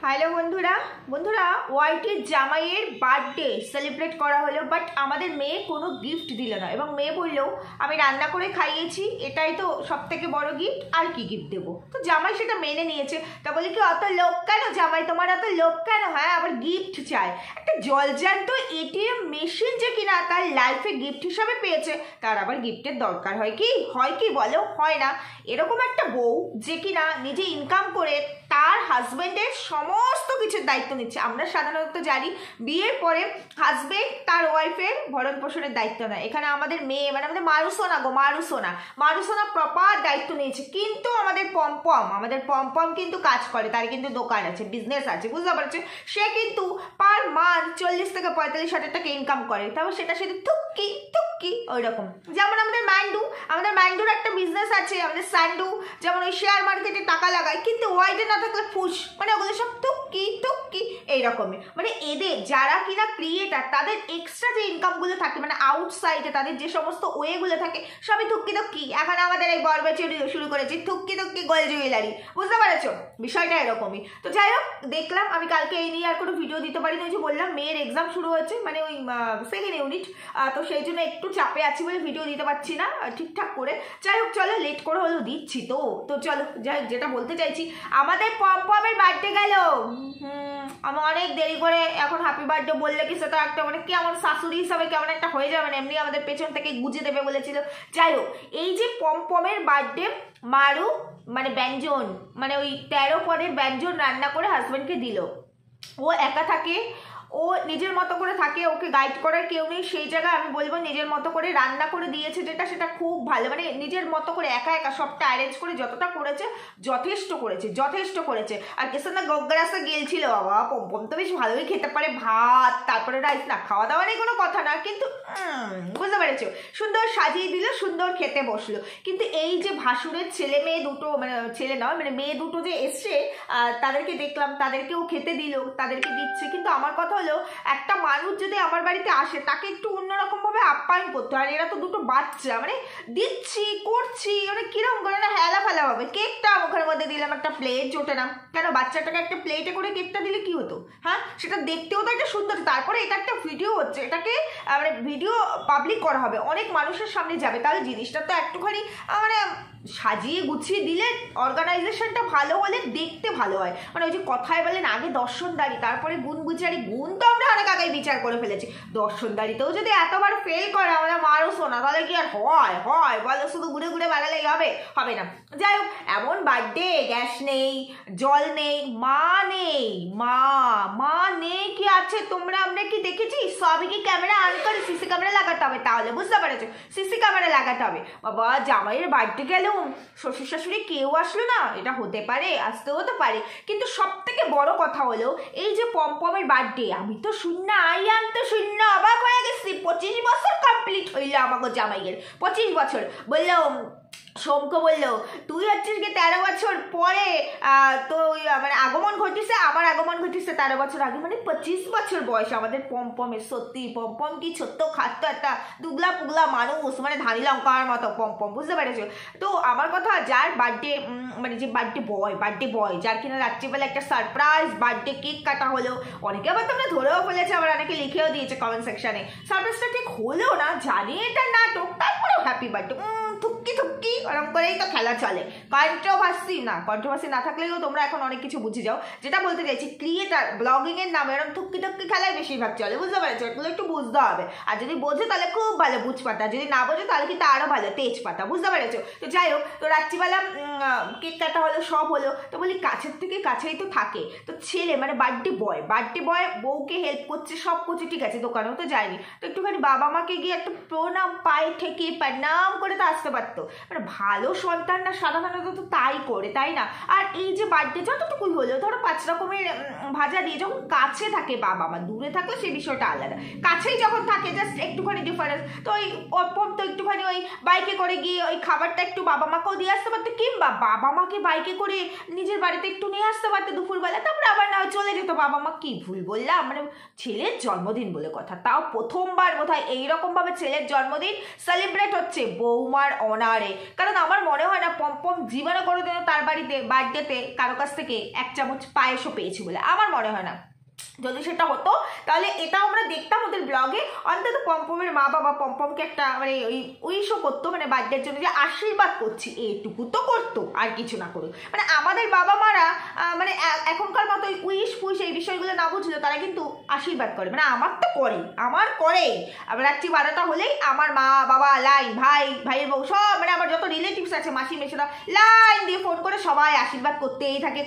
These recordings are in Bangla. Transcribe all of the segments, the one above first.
হ্যালো বন্ধুরা বন্ধুরা ওয়াইটির জামাইয়ের বার্থডে সেলিব্রেট করা হলো, বাট আমাদের মেয়ে কোনো গিফট দিল না এবং মেয়ে বললেও আমি রান্না করে খাইয়েছি, এটাই তো সব থেকে বড় গিফট, আর কি গিফট দেবো। তো জামাই সেটা মেনে নিয়েছে। তা বলি কি অত লোক কেন জামাই, তোমার অত লোক কেন? হ্যাঁ, আবার গিফট চায়। একটা জলজান্ত এটিএম মেশিন যে কিনা তার লাইফে গিফট হিসাবে পেয়েছে, তার আবার গিফটের দরকার হয় কি বলো? হয় না। এরকম একটা বউ যে কিনা নিজে ইনকাম করে তার হাজবেন্ডের সমস্ত কিছুর দায়িত্ব নিচ্ছে। আমরা সাধারণত জানি বিয়ের পরে হাজবেন্ড তার ওয়াইফের ভরণ পোষণের দায়িত্ব নেয়। এখানে আমাদের মেয়ে মানে আমাদের মারুসোনা প্রপার দায়িত্ব নিয়েছে। কিন্তু আমাদের পম্পম কিন্তু কাজ করে, তার কিন্তু দোকান আছে, বিজনেস আছে, বুঝতে পারছে। সে কিন্তু পার মান্থ 40 থেকে 45,000 টাকা ইনকাম করে, তবে সেটা শুধু থুক্কি ওই রকম। যেমন আমাদের ম্যান্ডুর একটা বিজনেস আছে, আমাদের স্যান্ডু যেমন ওই শেয়ার মার্কেটে টাকা লাগায়, কিন্তু ওয়াইডে না থাকলে ফুস, মানে ওগুলো সব টুকি এইরকমই। মানে এদের যারা কিনা ক্রিয়েটার তাদের এক্সট্রা যে ইনকামগুলো থাকে, মানে আউটসাইডে তাদের যে সমস্ত ওয়েগুলো থাকে সবই থুকি। এখন আমাদের এই বরবেচে শুরু করেছি থুকি গোল জুয়েলারি, বুঝতে পারছো বিষয়টা এরকমই। তো যাই হোক, দেখলাম আমি কালকে এই নিয়ে আর কোনো ভিডিও দিতে পারি না, যে বললাম মেয়ের এক্সাম শুরু হচ্ছে, মানে ওই সেকেন্ড ইউনিট, তো সেই জন্য একটু চাপে আছি বলে ভিডিও দিতে পারছি না ঠিকঠাক করে। যাই হোক, চলো লেট করে হলেও দিচ্ছি তো চলো যাই, যেটা বলতে চাইছি, আমাদের পম্পমের বার্থডে গেল। আমি অনেক দেরি করে এখন হ্যাপি বার্থডে বললে কি সেটা একটা মানে কি আমার শাশুড়ি হিসাবে কেমন একটা হয়ে যাবে, মানে এমনি আমাদের পেছন থেকে গুজে দেবে বলেছিল। যাই হোক, এই যে পম্পমের বার্থডে, মারু মানে ব্যঞ্জন, মানে ওই 13 পদের ব্যঞ্জন রান্না করে হাজব্যান্ডকে দিল। ও একা থাকে, ও নিজের মতো করে থাকে, ওকে গাইড করার কেউ নেই। সেই জায়গায় আমি বলবো নিজের মতো করে রান্না করে দিয়েছে, যেটা সেটা খুব ভালো, মানে নিজের মতো করে একা সবটা অ্যারেঞ্জ করে যতটা করেছে যথেষ্ট করেছে। আর কেসনা গগ্গারাসা গেলছিল, বাবা পম্পম তো বেশ ভালোই খেতে পারে ভাত, তারপরে রাইস, না খাওয়া দাওয়া নেই কোনো কথা না, কিন্তু বুঝতে পেরেছো, সুন্দর সাজিয়ে দিল, সুন্দর খেতে বসলো। কিন্তু এই যে ভাসুরের ছেলে মেয়ে দুটো, মানে ছেলে নয় মানে মেয়ে দুটো যে এসছে, তাদেরকে দেখলাম, তাদেরকেও খেতে দিল, তাদেরকে দিচ্ছে। কিন্তু আমার কথা হলো, একটা মানুষ যদি আমার বাড়িতে আসে তাকে একটু অন্যরকম ভাবে আপ্যায়ন করতে হয়। আর এরা তো দুটো বাচ্চা, মানে দিচ্ছি করছি, মানে কিরকম করে না হেলা ফেলা হবে। কেকটা মুখের মধ্যে দিলাম, একটা প্লেট জোটে না কেন? বাচ্চাটাকে একটা প্লেটে করে কেকটা দিলে কি হতো? হ্যাঁ, সেটা দেখতেও তো একটা সুন্দর। তারপরে এটা একটা ভিডিও হচ্ছে, এটাকে মানে ভিডিও পাবলিক করা হবে, অনেক মানুষের সামনে যাবে, তাহলে জিনিসটা তো একটুখানি মানে সাজিয়ে গুছিয়ে দিলে, অর্গানাইজেশনটা ভালো হলে দেখতে ভালো হয়। মানে ওই যে কথায় বলেন আগে দর্শনদারি তারপরে গুণ বিচারি, গুণ তো আমরা অনেক আগে বিচার করে ফেলেছি, দর্শনদারিতেও যদি এতবার ফেল করে আমাদের মারুসোনা, তাহলে কি আর হয় বলো? শুধু ঘুরে বেড়ালেই হবে না। যাই হোক, এমন বার্থডে, গ্যাস নেই, জল নেই, মা নেই কি আছে তোমরা আমরা কি দেখেছি? সবই কি ক্যামেরা অন করে সিসি ক্যামেরা লাগাতে হবে, তাহলে বুঝতে পেরেছো, সিসি ক্যামেরা লাগাতে হবে। বাবা জামাইয়ের বার্থডে গেল, শ্বশুর শাশুড়ি কেউ আসলো না, এটা হতে পারে, আসতেও হতে পারে। কিন্তু সব থেকে বড় কথা হলো, এই যে পম্পমের বার্থডে, আমি তো শূন্য অবাক হয়ে গেছি। 25 বছর কমপ্লিট হইল আমাকে জামাইয়ের, 25 বছর। বললো সোমকে বললো তুই হচ্ছিস কি 13 বছর পরে তো মানে আগমন ঘটিছে, আমার আগমন ঘটিছে 13 বছর আগে, মানে 25 বছর বয়স আমাদের পম্পমের। সত্যি পম্পম কি ছোট্ট খাট্ট একটা দুগলা পুগলা মানুষ, মানে ধানি লঙ্কার মতো পম্পম, বুঝতে পেরেছো? তো আমার কথা, যার বার্থডে মানে যে বার্থডে বয় যার কিনা রাত্রিবেলা একটা সারপ্রাইজ বার্থডে কেক কাটা হলো, অনেকে আবার তোমরা ধরেও ফেলেছে, আবার অনেকে লিখেও দিয়েছে কমেন্ট সেকশনে, সারপ্রাইজটা ঠিক হলেও না, জানি এটা নাটক, তারপরেও হ্যাপি বার্থডে থুক্কি ওরকম করেই তো খেলা চলে। কন্ট্রোভার্সি না থাকলেও তোমরা এখন অনেক কিছু বুঝে যাও। যেটা বলতে চাইছি, ক্রিয়েটার ব্লগিং এর নামে এরকম থুক্কি খেলায় বেশিরভাগ চলে, বুঝতে পারছো? এগুলো একটু বুঝতে হবে, আর যদি বোঝে তাহলে খুব ভালো বুঝপাতা, যদি না বোঝে তাহলে কিন্তু আরো ভালো তেজপাতা, বুঝতে পেরেছো? তো যাই হোক, তো রাত্রিবেলা কেক কাটা হলো, সব হলো। তো বলি কাছের থেকে কাছেই তো থাকে, তো ছেলে মানে বার্থডে বয় বউকে হেল্প করছে, সব করছে, ঠিক আছে, দোকানেও তো যায়নি, তো একটুখানি বাবা মাকে গিয়ে একটা প্রণাম, পায়ে ঠেকে প্রণাম করে তো আসতে পারতো। মানে ভালো সন্তানরা সাধারণত তো তাই করে, তাই না? আর এই যে বার্থডে যতটুকুই হলো, ধরো 5 রকমের ভাজা দিয়ে, যখন কাছে থাকে বাবা মা, দূরে থাকলে সেই বিষয়টা আলাদা, কাছেই যখন থাকে জাস্ট একটুখানি ডিফারেন্স। তো ওই অপম তো একটুখানি ওই বাইকে করে গিয়ে ওই খাবারটা একটু বাবা মাকেও দিয়ে আসতে পারতো, কিংবা বাবা মাকে বাইকে করে নিজের বাড়িতে একটু নিয়ে আসতে পারতো দুপুরবেলা, তারপরে আবার না চলে যেত বাবা মা। কি ভুল বললাম, মানে ছেলের জন্মদিন বলে কথা, তাও প্রথমবার বোধহয় এইরকম ভাবে ছেলের জন্মদিন সেলিব্রেট হচ্ছে বৌমার অনারে। কারণ আমার মনে হয় না পম্পম জীবনে কোনোদিনও তার বাড়িতে বার্থডেতে কারো কাছ থেকে 1 চামচ পায়েসও পেয়েছি বলে আমার মনে হয় না। যদি সেটা হতো তাহলে এটাও আমরা দেখতাম ওদের ব্লগে, অন্তত পম্পমের মা বাবা পম্পমকে একটা মানে ওই উইশও করতো, মানে বার্থডের জন্য যে আশীর্বাদ করছি এটুকু তো করতো, আর কিছু না করুক। মানে আমাদের বাবা মারা মানে এখনকার মতো উইশ ফুইশ এই বিষয়গুলো না বুঝলো, তারা কিন্তু আশীর্বাদ করে, মানে আমার তো করে, আমার করেই। আবার রাত্রি 12টা হলেই আমার মা বাবা লাইন, ভাইয়ের বউ সব, মানে আমার যত রিলেটিভস আছে মাসি মেশোরা লাইন দিয়ে ফোন করে সবাই আশীর্বাদ করতেই থাকে,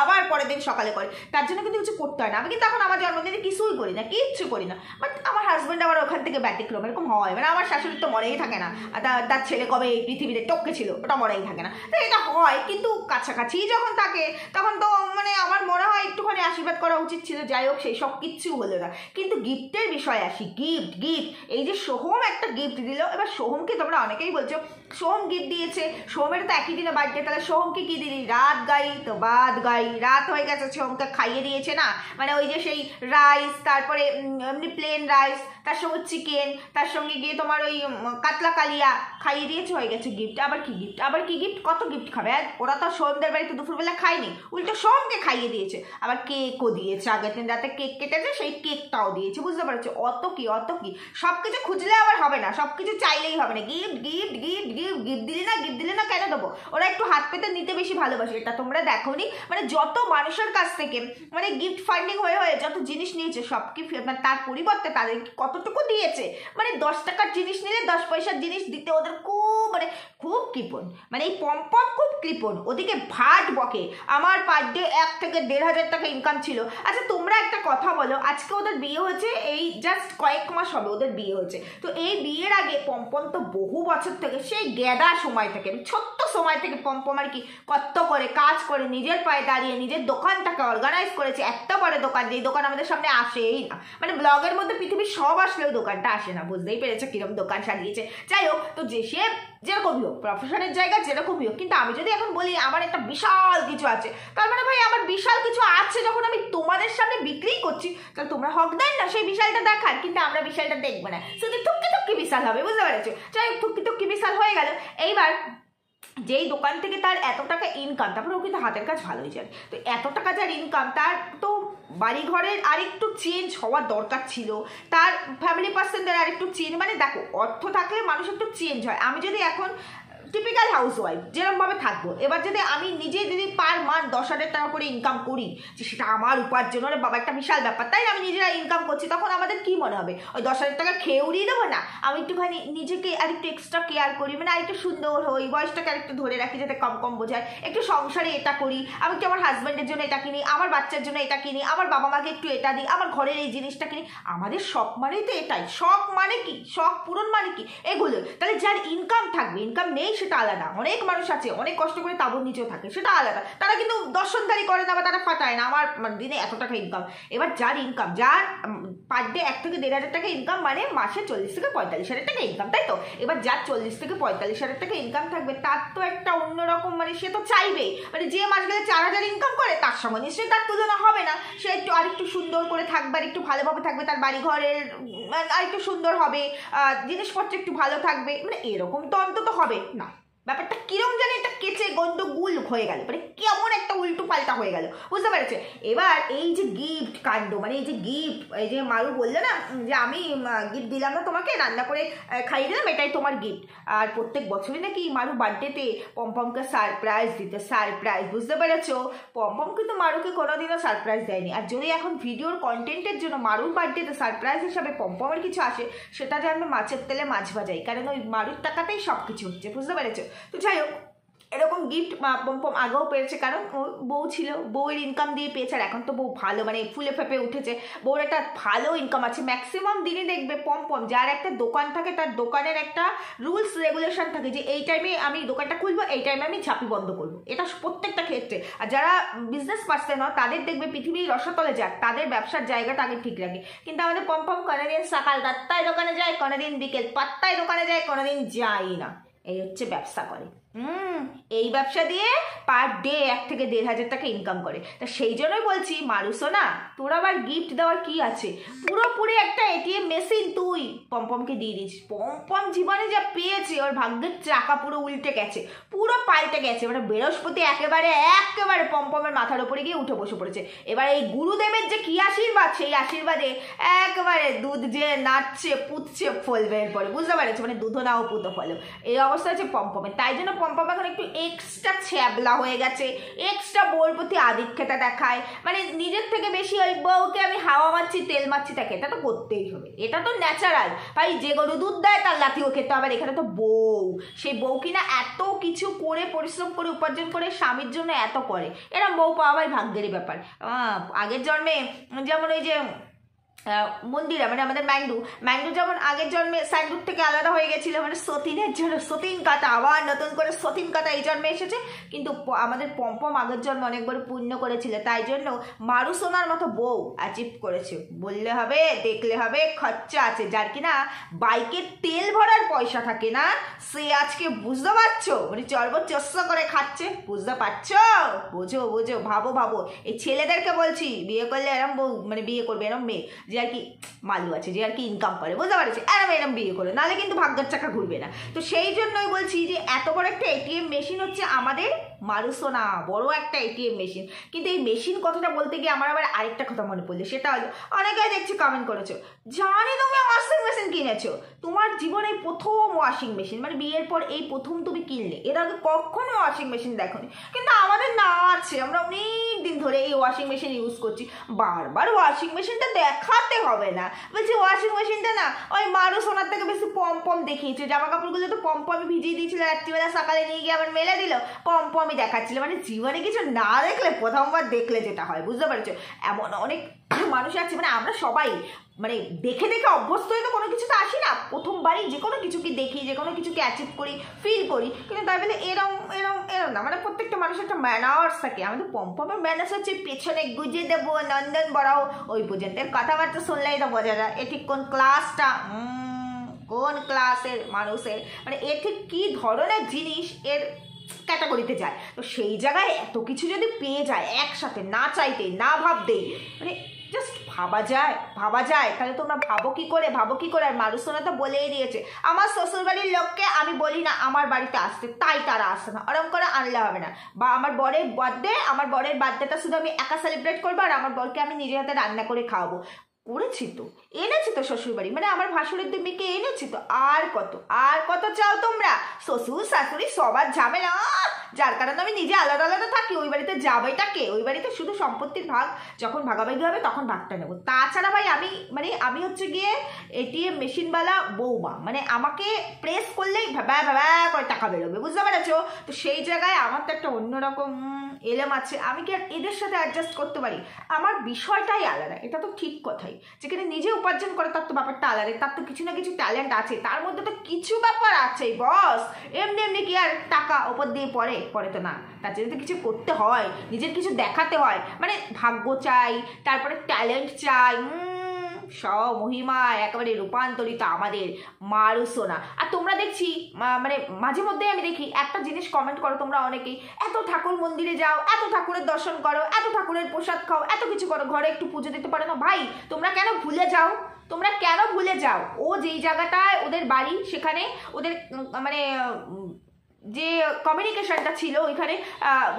আবার পরের দিন সকালে করে। তার জন্য কিন্তু কিছু করতে হয় না। আমি কিন্তু এখন আমার জন্মদিনে কিছুই করি না, কিচ্ছু করি না। বাট আমার হাজব্যান্ড আবার ওখান থেকে ব্যতিক্রম, এরকম হয়। মানে আমার শাশুড়ি তো মনেই থাকে না তার ছেলে কবে এই পৃথিবীতে টপকে ছিল, ওটা মনেই থাকে না। তো এটা হয়, কিন্তু কাছাকাছি যখন থাকে তখন তো মানে আমার মনে হয় একটুখানি আশীর্বাদ করা উচিত ছিল। যাই হোক, সেই সব কিচ্ছু হলো না। কিন্তু গিফটের বিষয়ে আসি, গিফট এই যে সোহম একটা গিফট দিল। এবার সোহমকে তোমরা অনেকেই বলছো সোহম গিফট দিয়েছে, সোহমের তো একই দিনে বার্থডে, তাহলে সোহমকে কি দিলি? রাত গাই তো বাদ গাই, রাত হয়ে গেছে, সোহমকে খাইয়ে দিয়েছে না, মানে ওই যে সেই রাইস, তারপরে এমনি প্লেন রাইস, তার সঙ্গে চিকেন, তার সঙ্গে গিয়ে তোমার ওই কাতলা কালিয়া খাইয়ে দিয়েছে, হয়ে গেছে গিফট। আবার কি গিফট, কত গিফট খাবে? ওরা তো সোহমদের বাড়িতে দুপুরবেলা খায়নি, উল্টো সোহমকে খাইয়ে দিয়েছে। আবার কেকও দিয়েছে, আগের দিন রাতে কেক কেটেছে, সেই কেকটাও দিয়েছে। বুঝতে পারছো? অত কি সব কিছু খুঁজলে আবার হবে না, সব কিছু চাইলেই হবে না। গিফট দিলে না কেন দেবো? ওরা একটু হাত পেতে নিতে বেশি ভালোবাসে, এটা তোমরা দেখোনি? মানে যত মানুষের কাছ থেকে মানে গিফট ফান্ডিং হয়ে যত জিনিস নিয়েছে, সব কি তার পরিবর্তে তাদের কতটুকু দিয়েছে? মানে 10 টাকার জিনিস নিলে 10 পয়সার জিনিস দিতে ওদের খুব কৃপণ। মানে এই পম্পম খুব কৃপণ, ওদিকে ভাট বকে। আমার পার ডে 1 থেকে 1,500 টাকা ইনকাম ছিল। আচ্ছা তোমরা একটা কথা বলো, আজকে ওদের বিয়ে হয়েছে, এই জাস্ট কয়েক মাস হবে ওদের বিয়ে হয়েছে, তো এই বিয়ের আগে পম্পম তো বহু বছর থেকে, সেই গেদা সময় থেকে, ছোট্ট সময় থেকে পম্পম আর কি কত করে কাজ করে নিজের পায়ে দাঁড়িয়ে নিজের দোকানটাকে অর্গানাইজ করেছে। একটা বড় দোকান, যেই দোকান আমাদের সামনে আসেই না, মানে ব্লগের মধ্যে পৃথিবীর সব আসলেও দোকানটা আসে না। বুঝতেই পেরেছে কিরকম দোকান সাজিয়েছে। যাই হোক, তো যে সে যেরকমই হোক, প্রফেশনের জায়গা যেরকমই হোক, কিন্তু আমি যদি এখন বলি আমার একটা বিশাল কিছু আছে, তার মানে ভাই আমার বিশাল কিছু আছে যখন আমি তোমাদের সামনে বিক্রি করছি, তাহলে তোমরা হক দেন না সেই বিশালটা দেখার। কিন্তু আমরা বিশালটা দেখবো না, শুধু টুকি বিশাল হবে। বুঝতে পেরেছো? যাই হোক, টুকি বিশাল হয়ে গেল। এইবার যেই দোকান থেকে তার এত টাকা ইনকাম, তারপরে ও কিন্তু হাতের কাজ ভালোই যায়, তো এত টাকা যার ইনকাম, তার তো বাড়ি ঘরের আরেকটু চেঞ্জ হওয়ার দরকার ছিল, তার ফ্যামিলি পার্সনদের আরেকটু চেঞ্জ, মানে দেখো অর্থ থাকলে মানুষ একটু চেঞ্জ হয়। আমি যদি এখন টিপিক্যাল হাউস ওয়াইফ যেরকমভাবে থাকবো, এবার যদি আমি নিজে যদি পার মান্থ 10,000 টাকা করে ইনকাম করি, যে সেটা আমার উপার্জন, ওরে বাবা একটা বিশাল ব্যাপার, তাই আমি নিজেরা ইনকাম করছি, তখন আমাদের কি মনে হবে? ওই 10,000 টাকা খেয়ে উড়িয়ে দেবো না? আমি একটুখানি নিজেকে আরেকটু এক্সট্রা কেয়ার করি, মানে আরেকটু সুন্দর হই, বয়সটাকে আরেকটু ধরে রাখি যাতে কম বোঝায়, একটু সংসারে এটা করি, আমি একটু আমার হাজব্যান্ডের জন্য এটা কিনি, আমার বাচ্চার জন্য এটা কিনি, আমার বাবা মাকে একটু এটা দিই, আমার ঘরের এই জিনিসটা কিনি। আমাদের শখ মানেই তো এটাই। শখ মানে কি? শখ পূরণ মানে কি? এগুলো। তাহলে যার ইনকাম থাকবে, ইনকাম নেই সেটা আলাদা। অনেক মানুষ আছে অনেক কষ্ট করে তাবুর নিচেও থাকে, সেটা আলাদা, তারা কিন্তু দর্শনদারি করে না বা তারা ফাটায় না আমার দিনে এত টাকা ইনকাম। এবার যার ইনকাম, যার পার ডে 1 থেকে 1,500 টাকা ইনকাম, মানে মাসে 40 থেকে 45,000 টাকা ইনকাম, তাই তো? এবার যার 40 থেকে 45,000 টাকা ইনকাম থাকবে, তার তো একটা অন্যরকম, মানে সে তো চাইবে, মানে যে মাস গেলে 4,000 ইনকাম করে তার সঙ্গে নিশ্চয়ই তার তুলনা হবে না। সে একটু আরেকটু সুন্দর করে থাকবে, আর একটু ভালোভাবে থাকবে, তার বাড়ি ঘরের আরেকটু সুন্দর হবে, জিনিসপত্র একটু ভালো থাকবে, মানে এরকম তো অন্তত হবে না। ব্যাপারটা কিরম জানি একটা কেচে গন্ডগোল হয়ে গেল, মানে কেমন একটা উল্টো পাল্টা হয়ে গেল। বুঝতে পেরেছে? এবার এই যে গিফট কাণ্ড, মানে এই যে গিফট, এই যে মারু বললো না যে আমি গিফট দিলাম না তোমাকে, রান্না করে খাইয়ে দিলাম, এটাই তোমার গিফট। আর প্রত্যেক বছরই নাকি মারু বার্থডেতে পম্পমকে সারপ্রাইজ দিতে, সারপ্রাইজ। বুঝতে পেরেছো? পম্পম কিন্তু মারুকে কোনোদিনও সারপ্রাইজ দেয়নি। আর যদি এখন ভিডিওর কন্টেন্টের জন্য মারুর বার্থডেতে সারপ্রাইজ হিসাবে পম্পমের কিছু আসে, সেটা জানবে মাছের তেলে মাছ ভাজাই, কারণ ওই মারুর টাকাতেই সব কিছু হচ্ছে। বুঝতে পেরেছো? তো যাই হোক, এরকম গিফট পম্পম আগেও পেয়েছে, কারণ বউ ছিল, বউয়ের ইনকাম দিয়ে পেয়েছে। আর এখন তো বউ ভালো, মানে ফুলে ফেপে উঠেছে, বউর একটা ভালো ইনকাম আছে। ম্যাক্সিমাম দিনই দেখবে পম্পম, যার একটা দোকান থাকে, তার দোকানের একটা রুলস রেগুলেশন থাকে যে এই টাইমে আমি দোকানটা খুলবো, এই টাইমে আমি ঝাঁপি বন্ধ করবো, এটা প্রত্যেকটা ক্ষেত্রে। আর যারা বিজনেস পার্সন হয় তাদের দেখবে পৃথিবীর রসাতলে যাক, তাদের ব্যবসার জায়গাটা আগে ঠিক রাখে। কিন্তু আমাদের পম্পম কোনোদিন সকাল 10টায় দোকানে যায়, কোনোদিন বিকেল 5টায় দোকানে যায়, কোনোদিন যায় না, এই হচ্ছে ব্যবসা করে। এই ব্যবসা দিয়ে পার ডে 1 থেকে 1,500 টাকা ইনকাম করে। তা সেই জন্যই বলছি মারুসোনা, তোর আবার গিফট দেওয়ার কি আছে? পুরোপুরি একটা এটিএম মেশিন তুই পমপমকে দিয়ে দিস। পমপম জীবনে যা পেয়েছে, ওর ভাগ্যের চাকা পুরো উল্টে গেছে, পুরো পাল্টে গেছে। মানে বৃহস্পতি একেবারে পমপমের মাথার উপরে গিয়ে উঠে বসে পড়েছে। এবার এই গুরুদেবের যে কি আশীর্বাদ, সেই আশীর্বাদে একেবারে দুধ যে নাচছে পুতছে ফলবে এরপরে, বুঝতে পারছো? মানে দুধও নাও পুতো ফলো, এই অবস্থা আছে পমপমের। তাই জন্য পমপম এখন একটু এক্সট্রা ছ্যাবলা হয়ে গেছে, এক্সট্রা বউর প্রতি আধিক্যতা দেখায়। মানে নিজের থেকে বেশি ওই বউকে আমি হাওয়া মারছি তেল মারছি, তাকে এটা তো করতেই হবে, এটা তো ন্যাচারাল ভাই। যে গরু দুধ দেয় তার লাঠিও খেতে হবে। এখানে তো বউ, সেই বউ কিনা এত কিছু করে পরিশ্রম করে উপার্জন করে স্বামীর জন্য এত করে, এরা বউ পাওয়া ভাই ভাগ্যেরই ব্যাপার। আগের জন্মে যেমন ওই যে মন্দিরা, মানে আমাদের ম্যাংডু যেমন আগের জন্মে স্যান্ডুর থেকে আলাদা হয়ে গেছিল, মানে সতীনের জন্য সতীন কাটা, আবার নতুন করে সতীন কাটা এই জন্মে এসেছে। কিন্তু আমাদের পমপম আগের জন্মে অনেক বড় পুণ্য করেছিল, তাই জন্য মারুসোনার মতো বউ অ্যাচিভ করেছে। বললে হবে, দেখলে হবে, খরচা আছে। যার কিনা বাইকের তেল ভরার পয়সা থাকে না, সে আজকে বুঝতে পারছো, মানে চর্বচস্য করে খাচ্ছে, বুঝতে পারছো? বোঝো বোঝো, ভাবো। এই ছেলেদেরকে বলছি, বিয়ে করলে এরম বউ, মানে বিয়ে করবে এরম মেয়ে যে আর কি মালু আছে, যে আর কি ইনকাম করে, বুঝতে পারছি? এরম বিয়ে করে, নাহলে কিন্তু ভাগ্যের চাকা ঘুরবে না। তো সেই জন্যই বলছি যে এত বড় একটা এটিএম মেশিন হচ্ছে আমাদের মারুসোনা, বড় একটা এটিএম মেশিন। কিন্তু এই মেশিন কথাটা বলতে গিয়ে আমার আবার আরেকটা কথা মনে পড়লো, সেটা হলো অনেকে দেখছি কমেন্ট করেছো, জানি তুমি ওয়াশিং মেশিন কিনেছো, তোমার জীবনে প্রথম ওয়াশিং মেশিন, মানে বিয়ের পর এই প্রথম তুমি কিনলে, এর আগে কখনো ওয়াশিং মেশিন দেখোনি। কিন্তু আমাদের না আছে, আমরা অনেক দিন ধরে এই ওয়াশিং মেশিন ইউজ করছি। বারবার ওয়াশিং মেশিনটা দেখাতে হবে না, বলছি ওয়াশিং মেশিনটা না ওই মারুসোনার থেকে বেশি পমপম দেখিয়েছে। জামা কাপড়গুলো তো পমপমই ভিজিয়ে দিয়েছিল, রাত্রিবেলা সকালে নিয়ে গিয়ে আবার মেলে দিল, পমপমই দেখাচ্ছিল। মানে জীবনে কিছু না দেখলে প্রথমবার দেখলে যেটা হয়, বুঝতে পারছো? এমন অনেক মানুষ আছে, মানে আমরা সবাই মানে দেখে অভ্যস্ত হয়ে তো কোনো কিছু তো আসি না, প্রথমবারই যে কোনো কিছুকে দেখি, যে কোনো কিছুকে অ্যাচিভ করি, ফিল করি। কিন্তু তাই বলে এরম না, মানে প্রত্যেকটা মানুষের একটা ম্যানার্স থাকে। আমাদের পমপমের ম্যানার্স হচ্ছে পেছনে গুজে দেবো, নন্দন বড়াও, ওই পর্যন্ত। বার্তা শুনলেই তো বোঝা যায় এ ঠিক কোন ক্লাসটা, কোন ক্লাসের মানুষের, মানে এ ঠিক কী ধরনের জিনিস এর ক্যাটাগরিতে যায়। তো সেই জায়গায় এত কিছু যদি পেয়ে যায় একসাথে, না চাইতে না ভাবতে, মানে জাস্ট ভাবা যায়। তাহলে তোমরা ভাবো কি করে? আর মারুসোনা তো বলেই দিয়েছে, আমার শ্বশুরবাড়ির লোককে আমি বলি না আমার বাড়িতে আসতে, তাই তারা আসে না, ওরকম করে আনলে হবে না। বা আমার বরের বার্থডেটা শুধু আমি একা সেলিব্রেট করবো, আর আমার বরকে আমি নিজের হাতে রান্না করে খাওয়াবো। করেছি তো, এনেছি তো শ্বশুরবাড়ি, মানে আমার ভাসুরের মেয়েকে এনেছি তো। আর কত চাও তোমরা? শ্বশুর শাশুড়ি সবার ঝামেলা, যার কারণে আমি নিজে আলাদা থাকি। ওই বাড়িতে যাবেটা কে? ওই বাড়িতে শুধু সম্পত্তির ভাগ যখন ভাগাভাগি হবে তখন ভাগটা নেবো। তাছাড়া ভাই আমি হচ্ছে গিয়ে এটিএম মেশিনওয়ালা বৌমা, মানে আমাকে প্রেস করলেই ভ্যা করে টাকা বেরোবে, বুঝতে পারছো? তো সেই জায়গায় আমার তো একটা অন্যরকম এলেম আছে, আমি কি আর এদের সাথে অ্যাডজাস্ট করতে পারি? আমার বিষয়টাই আলাদা, এটা তো ঠিক কথাই। যেখানে নিজে উপার্জন করে তার তো ব্যাপারটা আলাদা, তার তো কিছু না কিছু ট্যালেন্ট আছে, তার মধ্যে তো কিছু ব্যাপার আছে বস। এমনি কি আর টাকা ওপর দিয়ে পড়ে তো না, তার জন্য তো কিছু করতে হয়, নিজের কিছু দেখাতে হয়। মানে ভাগ্য চাই, তারপরে ট্যালেন্ট চাই, সব মহিমা একেবারে রূপান্তরিত আমাদের মারুসোনা। আর তোমরা দেখছি মানে মাঝে মধ্যে আমি দেখি একটা জিনিস কমেন্ট করো তোমরা অনেকেই, এত ঠাকুর মন্দিরে যাও, এত ঠাকুরের দর্শন করো, এত ঠাকুরের প্রসাদ খাও, এত কিছু করো, ঘরে একটু পুজো দিতে পারো না? ভাই তোমরা কেন ভুলে যাও ও যেই জায়গাটায় ওদের বাড়ি, সেখানে ওদের মানে যে কমিউনিকেশনটা ছিল, ওইখানে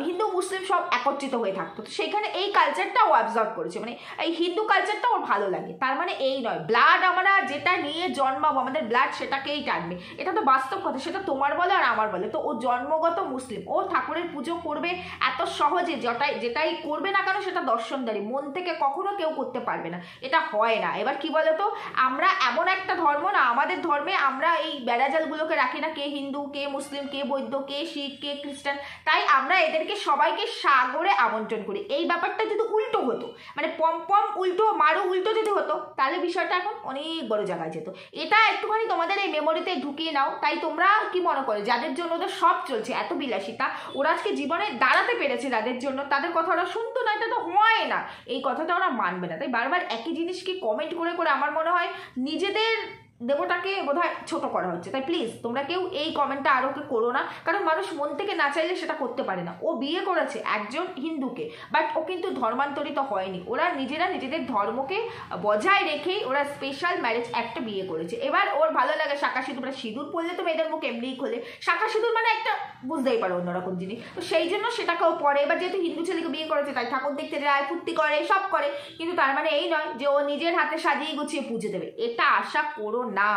হিন্দু মুসলিম সব একত্রিত হয়ে থাকতো। তো সেখানে এই কালচারটা ও অবজার্ভ করেছে, মানে এই হিন্দু কালচারটা ওর ভালো লাগে। তার মানে এই নয় ব্লাড আমরা যেটা নিয়ে জন্মাবো, আমাদের ব্লাড সেটাকেই টানবে, এটা তো বাস্তব কথা। সেটা তোমার বলে আর আমার বলে, তো ও জন্মগত মুসলিম, ও ঠাকুরের পুজো করবে এত সহজে, যেটাই করবে না কেন সেটা দর্শনদারি, মন থেকে কখনো কেউ করতে পারবে না, এটা হয় না। এবার কি বলতো, আমরা এমন একটা ধর্ম না, আমাদের ধর্মে আমরা এই বেড়াজালগুলোকে রাখি না, কে হিন্দু কে মুসলিম কে বৌদ্ধ কে শিখ কে খ্রিস্টান, তাই আমরা এদেরকে সবাইকে সাগরে আমন্ত্রণ করি। এই ব্যাপারটা যদি উল্টো হতো, মানে পমপম উল্টো মারু উল্টো যদি হতো, তাহলে বিষয়টা এখন অনেক বড় জায়গায় যেত। এটা একটুখানি তোমাদের এই মেমোরিতে ঢুকিয়ে নাও। তাই তোমরা কি মনে করো, যাদের জন্য ওদের সব চলছে, এত বিলাসিতা, ওরা আজকে জীবনে দাঁড়াতে পেরেছে, যাদের জন্য, তাদের কথা ওরা শুনতো না, এটা তো হয় না, এই কথাটা ওরা মানবে না। তাই বারবার একই জিনিসকে কমেন্ট করে আমার মনে হয় নিজেদের দেবতাকে বোধহয় ছোট করা হচ্ছে। তাই প্লিজ তোমরা কেউ এই কমেন্টটা আরও করো না, কারণ মানুষ মন থেকে না চাইলে সেটা করতে পারে না। ও বিয়ে করেছে একজন হিন্দুকে, বাট ও কিন্তু ধর্মান্তরিত হয়নি। ওরা নিজেরা নিজেদের ধর্মকে বজায় রেখেই ওরা স্পেশাল ম্যারেজ একটা বিয়ে করেছে। এবার ওর ভালো লাগে শাঁখা সিঁদুর, সিঁদুর পরলে তো মেয়েদের মুখ এমনিই খোলে, শাঁখা সিঁদুর মানে একটা বুঝতেই পারো অন্যরকম জিনিস, তো সেই জন্য সেটাকেও পরে। এবার যেহেতু হিন্দু ছেলেকে বিয়ে করেছে তাই ঠাকুর দেখতে যায়, ফুর্তি করে, সব করে, কিন্তু তার মানে এই নয় যে ও নিজের হাতে সাজিয়ে গুছিয়ে পুজো দেবে। এটা আশা করো না,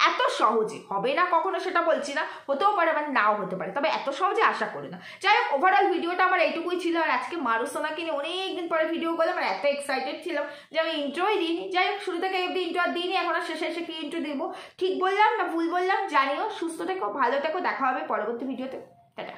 এত সহজে হবে না কখনো, সেটা বলছি না, হতেও পারে মানে নাও হতে পারে, তবে এত সহজে আশা করি না। যাই হোক, ওভারঅল ভিডিওটা আমার এইটুকুই ছিল। আর আজকে মারুসোনাকে নিয়ে অনেকদিন পরে ভিডিও করলাম, আর এত এক্সাইটেড ছিলাম যে আমি ইন্ট্রোই দিইনি। যাই হোক, শুরু থেকে অব্দি ইন্ট্রো আর দিইনি, এখন আর শেষে এসে কি ইন্ট্রো দিব, ঠিক বললাম না ভুল বললাম জানিও। সুস্থ থেকো, ভালো থেকো, দেখা হবে পরবর্তী ভিডিওতে। টাটা।